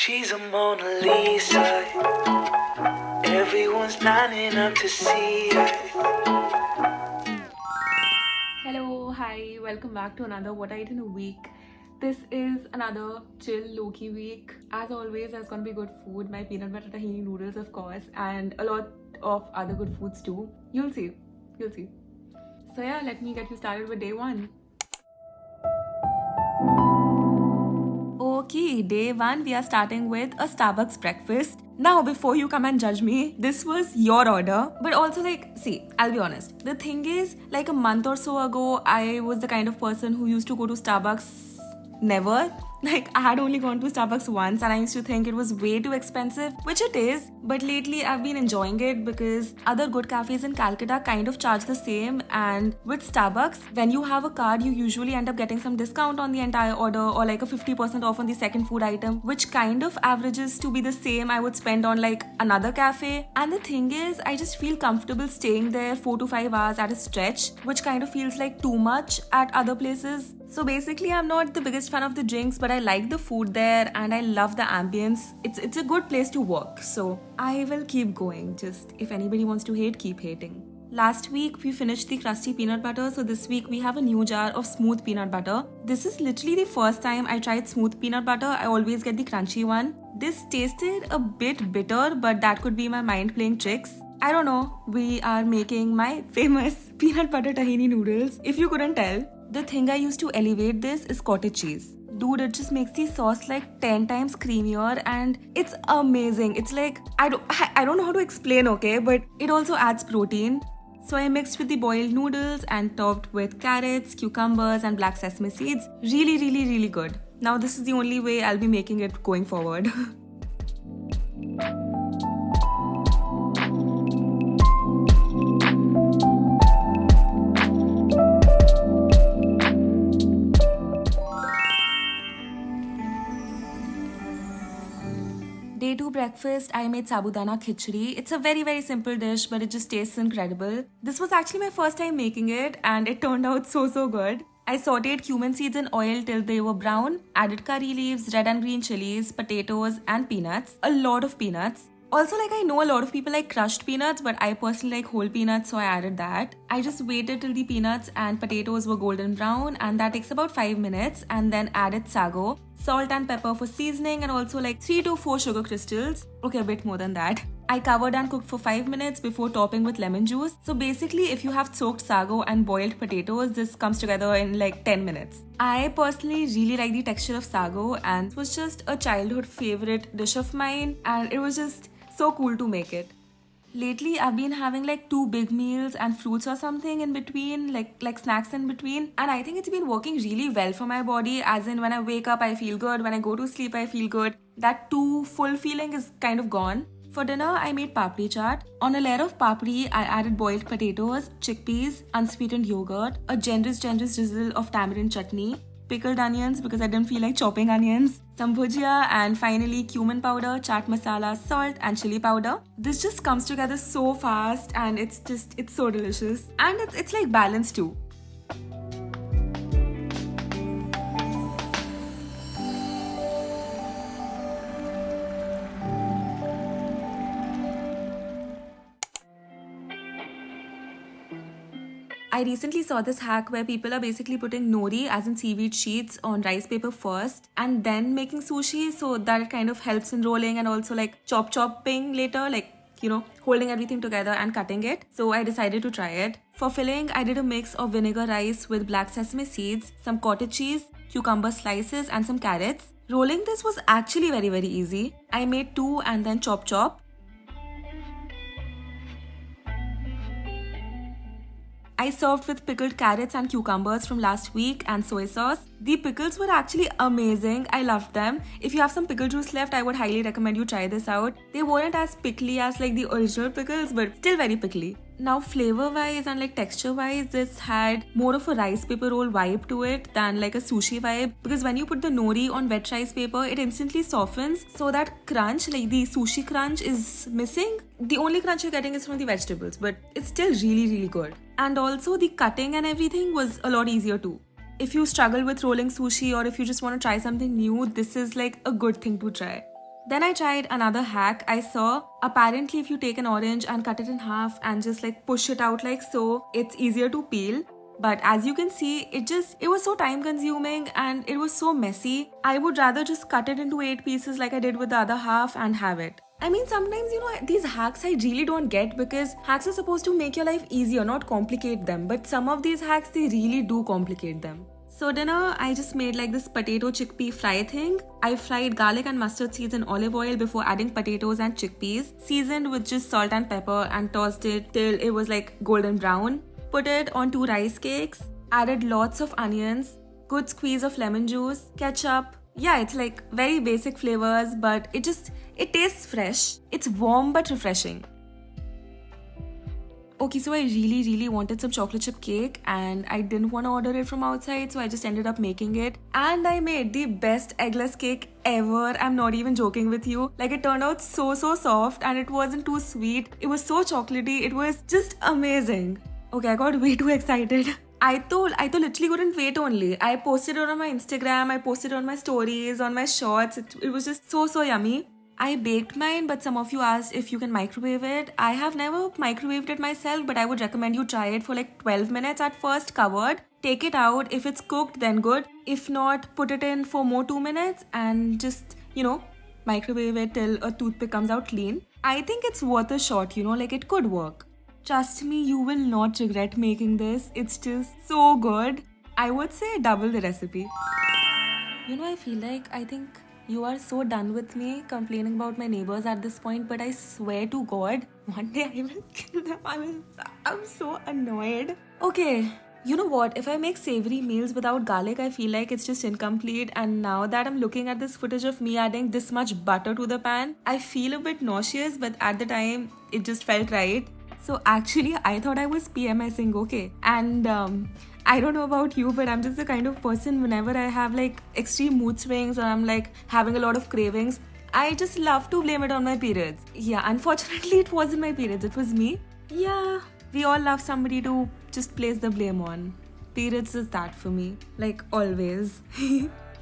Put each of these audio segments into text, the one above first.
She's a Mona Lisa. Everyone's lining up to see her. Hello, hi, welcome back to another What I Eat in a Week. This is another chill, low-key week. As always, there's gonna be good food, my peanut butter tahini noodles, of course, and a lot of other good foods too. You'll see. So yeah, let me get you started with day one. Okay, day one, we are starting with a Starbucks breakfast. Now, before you come and judge me, this was your order. But also, see, I'll be honest. The thing is, like a month or so ago, I was the kind of person who used to go to Starbucks never. Like, I had only gone to Starbucks once and I used to think it was way too expensive, which it is. But lately, I've been enjoying it because other good cafes in Calcutta kind of charge the same. And with Starbucks, when you have a card, you usually end up getting some discount on the entire order or like a 50% off on the second food item, which kind of averages to be the same I would spend on like another cafe. And the thing is, I just feel comfortable staying there 4 to 5 hours at a stretch, which kind of feels like too much at other places. So basically, I'm not the biggest fan of the drinks, but I like the food there and I love the ambience. It's a good place to work. So I will keep going. Just if anybody wants to hate, keep hating. Last week, we finished the crusty peanut butter. So this week, we have a new jar of smooth peanut butter. This is literally the first time I tried smooth peanut butter. I always get the crunchy one. This tasted a bit bitter, but that could be my mind playing tricks. I don't know. We are making my famous peanut butter tahini noodles. If you couldn't tell. The thing I used to elevate this is cottage cheese. Dude, it just makes the sauce like 10 times creamier and it's amazing. It's like, I don't know how to explain, okay? But it also adds protein. So I mixed with the boiled noodles and topped with carrots, cucumbers and black sesame seeds. Really good. Now this is the only way I'll be making it going forward. Day 2 breakfast, I made sabudana khichdi. It's a very simple dish, but it just tastes incredible. This was actually my first time making it and it turned out so good. I sauteed cumin seeds in oil till they were brown, added curry leaves, red and green chilies, potatoes and peanuts. A lot of peanuts. Also, I know a lot of people like crushed peanuts, but I personally like whole peanuts, so I added that. I just waited till the peanuts and potatoes were golden brown, and that takes about 5 minutes, and then added sago, salt and pepper for seasoning, and also 3 to 4 sugar crystals. Okay, a bit more than that. I covered and cooked for 5 minutes before topping with lemon juice. So basically, if you have soaked sago and boiled potatoes, this comes together in 10 minutes. I personally really like the texture of sago, and it was just a childhood favorite dish of mine, and it was just so cool to make it. Lately, I've been having 2 big meals and fruits or something in between, like snacks in between. And I think it's been working really well for my body, as in when I wake up, I feel good. When I go to sleep, I feel good. That too full feeling is kind of gone. For dinner, I made papri chaat. On a layer of papri, I added boiled potatoes, chickpeas, unsweetened yogurt, a generous drizzle of tamarind chutney, pickled onions because I didn't feel like chopping onions, some bhujia, and finally cumin powder, chaat masala, salt and chili powder. This just comes together so fast and it's so delicious. And it's balanced too. I recently saw this hack where people are basically putting nori, as in seaweed sheets, on rice paper first and then making sushi, so that it kind of helps in rolling and also chopping later, holding everything together and cutting it. So I decided to try it. For filling, I did a mix of vinegar rice with black sesame seeds, some cottage cheese, cucumber slices and some carrots. Rolling this was actually very easy. I made 2 and then chop. I served with pickled carrots and cucumbers from last week and soy sauce. The pickles were actually amazing. I loved them. If you have some pickle juice left, I would highly recommend you try this out. They weren't as pickly as the original pickles, but still very pickly. Now flavor wise and texture wise, this had more of a rice paper roll vibe to it than a sushi vibe, because when you put the nori on wet rice paper, it instantly softens, so that crunch, the sushi crunch, is missing. The only crunch you're getting is from the vegetables, but it's still really good. And also the cutting and everything was a lot easier too. If you struggle with rolling sushi or if you just want to try something new, this is a good thing to try. Then I tried another hack I saw. Apparently, if you take an orange and cut it in half and just like push it out like so, it's easier to peel. But as you can see, it was so time consuming and it was so messy. I would rather just cut it into 8 pieces like I did with the other half and have it. I mean, sometimes, these hacks I really don't get, because hacks are supposed to make your life easier, not complicate them. But some of these hacks, they really do complicate them. So dinner, I just made like this potato chickpea fry thing. I fried garlic and mustard seeds in olive oil before adding potatoes and chickpeas, seasoned with just salt and pepper, and tossed it till it was like golden brown. Put it on 2 rice cakes, added lots of onions, good squeeze of lemon juice, ketchup. Yeah, it's like very basic flavors, but it tastes fresh. It's warm but refreshing. Okay, so I really wanted some chocolate chip cake and I didn't want to order it from outside, so I just ended up making it. And I made the best eggless cake ever. I'm not even joking with you. Like, it turned out so soft and it wasn't too sweet. It was so chocolatey. It was just amazing. Okay, I got way too excited. I literally couldn't wait only. I posted it on my Instagram, I posted it on my stories, on my shorts. It was just so yummy. I baked mine, but some of you asked if you can microwave it. I have never microwaved it myself, but I would recommend you try it for like 12 minutes at first, covered. Take it out. If it's cooked, then good. If not, put it in for more 2 minutes and just, microwave it till a toothpick comes out clean. I think it's worth a shot, like it could work. Trust me, you will not regret making this. It's just so good. I would say double the recipe. I think you are so done with me complaining about my neighbors at this point, but I swear to God, one day I will kill them. I'm so annoyed. Okay, you know what? If I make savory meals without garlic, I feel like it's just incomplete. And now that I'm looking at this footage of me adding this much butter to the pan, I feel a bit nauseous, but at the time, it just felt right. So actually, I thought I was PMSing, okay? And I don't know about you, but I'm just the kind of person, whenever I have like extreme mood swings or I'm like having a lot of cravings, I just love to blame it on my periods. Yeah, unfortunately, it wasn't my periods, it was me. Yeah, we all love somebody to just place the blame on. Periods is that for me, like always.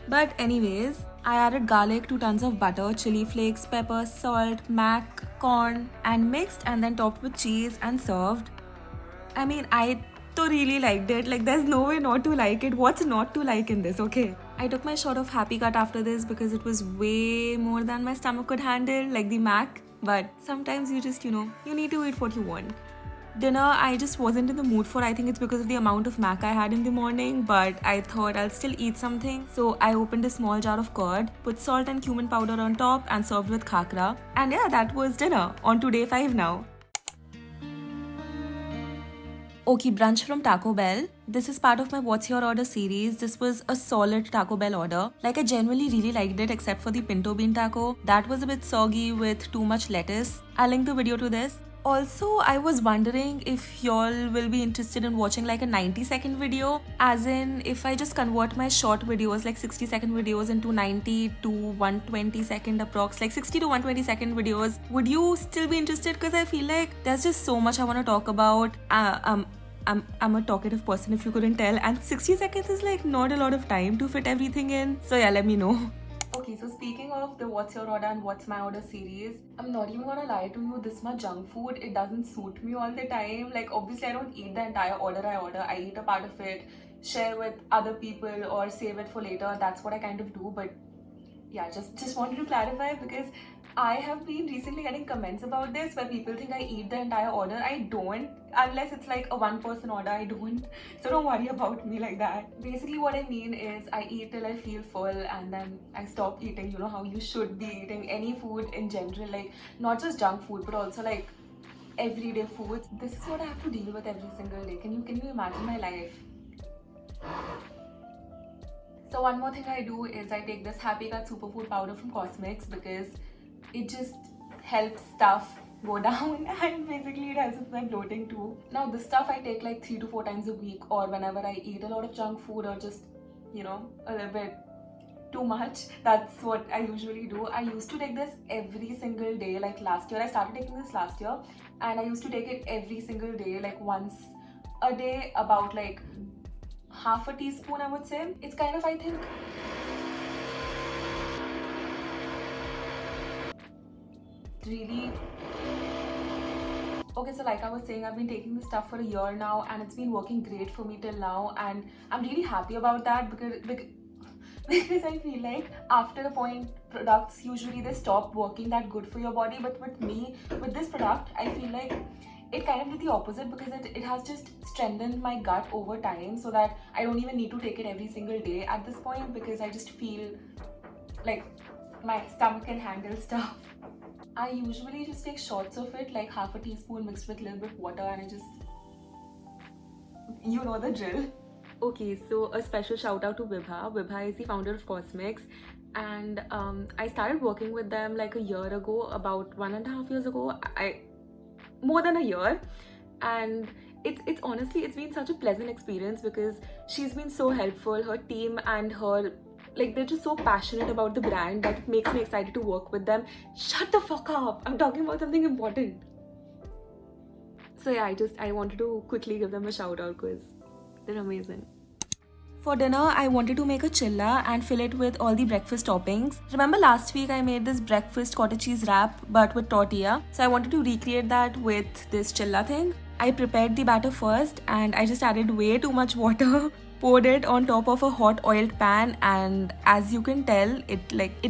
But anyways, I added garlic, 2 tons of butter, chili flakes, pepper, salt, mac, corn, and mixed and then topped with cheese and served. I mean, I really liked it. Like, there's no way not to like it. What's not to like in this, okay? I took my shot of Happy Cut after this because it was way more than my stomach could handle, like the mac. But sometimes you just, you need to eat what you want. Dinner, I just wasn't in the mood for. I think it's because of the amount of mac I had in the morning, but I thought I'll still eat something. So I opened a small jar of curd, put salt and cumin powder on top and served with khakra. And yeah, that was dinner. On to day 5 now. Okay, brunch from Taco Bell. This is part of my What's Your Order series. This was a solid Taco Bell order. Like, I genuinely really liked it except for the pinto bean taco. That was a bit soggy with too much lettuce. I'll link the video to this. Also, I was wondering if y'all will be interested in watching like a 90-second video, as in if I just convert my short videos, like 60-second videos, into 90 to 120 second approx, like 60 to 120 second videos. Would you still be interested? Because I feel like there's just so much I want to talk about. I'm a talkative person, if you couldn't tell, and 60 seconds is like not a lot of time to fit everything in. So yeah, let me know. Okay, so speaking of the What's Your Order and What's My Order series, I'm not even gonna lie to you, this much junk food, it doesn't suit me all the time. Like, obviously I don't eat the entire order I order. I eat a part of it, share with other people, or save it for later. That's what I kind of do. But yeah, just wanted to clarify, because I have been recently getting comments about this where people think I eat the entire order. I don't, unless it's like a 1-person order. I don't, so don't worry about me like that. Basically what I mean is I eat till I feel full and then I stop eating. You know how you should be eating any food in general, like not just junk food but also like everyday foods. This is what I have to deal with every single day. Can you imagine my life? So one more thing I do is I take this Happy Cut superfood powder from Cosmix, because it just helps stuff go down and basically it helps with my bloating too. Now this stuff I take like 3 to 4 times a week, or whenever I eat a lot of junk food or just, a little bit too much. That's what I usually do. I used to take this every single day. Like last year, I started taking this last year, and I used to take it every single day, like once a day, about like half a teaspoon, I would say. It's kind of, I think, really... Okay, so like I was saying, I've been taking this stuff for a year now and it's been working great for me till now, and I'm really happy about that because I feel like after a point, products usually they stop working that good for your body. But with me, with this product, I feel like it kind of did the opposite, because it has just strengthened my gut over time, so that I don't even need to take it every single day at this point, because I just feel like my stomach can handle stuff. I usually just take shots of it, like half a teaspoon mixed with a little bit of water, and I just... you know the drill. Okay, so a special shout out to byeeee. byeeee is the founder of Cosmix, and I started working with them like a year ago, about 1.5 years ago. More than a year, and it's honestly, it's been such a pleasant experience because she's been so helpful. Her team and her, like, they're just so passionate about the brand that it makes me excited to work with them. Shut the fuck up! I'm talking about something important. So yeah, I wanted to quickly give them a shout out because they're amazing. For dinner, I wanted to make a chilla and fill it with all the breakfast toppings. Remember last week I made this breakfast cottage cheese wrap but with tortilla? So I wanted to recreate that with this chilla thing. I prepared the batter first and I just added way too much water. Poured it on top of a hot oiled pan, and as you can tell, it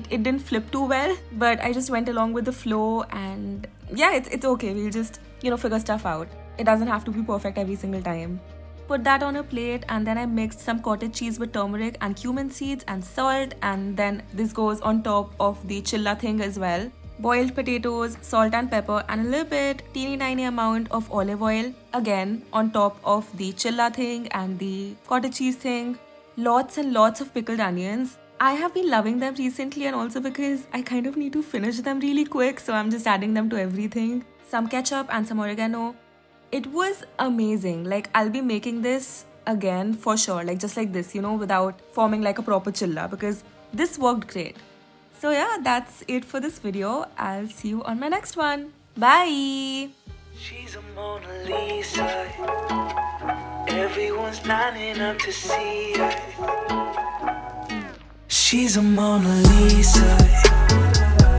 didn't flip too well, but I just went along with the flow, and yeah, it's okay. We'll just, figure stuff out. It doesn't have to be perfect every single time. Put that on a plate, and then I mixed some cottage cheese with turmeric and cumin seeds and salt, and then this goes on top of the chilla thing as well. Boiled potatoes, salt and pepper, and a little bit teeny tiny amount of olive oil, again on top of the chilla thing and the cottage cheese thing. Lots and lots of pickled onions. I have been loving them recently, and also because I kind of need to finish them really quick, so I'm just adding them to everything. Some ketchup and some oregano. It was amazing. Like, I'll be making this again for sure, like just like this, without forming like a proper chilla, because this worked great. So yeah, that's it for this video. I'll see you on my next one. Bye! She's a Mona Lisa. Everyone's lining up to see her. She's a Mona Lisa.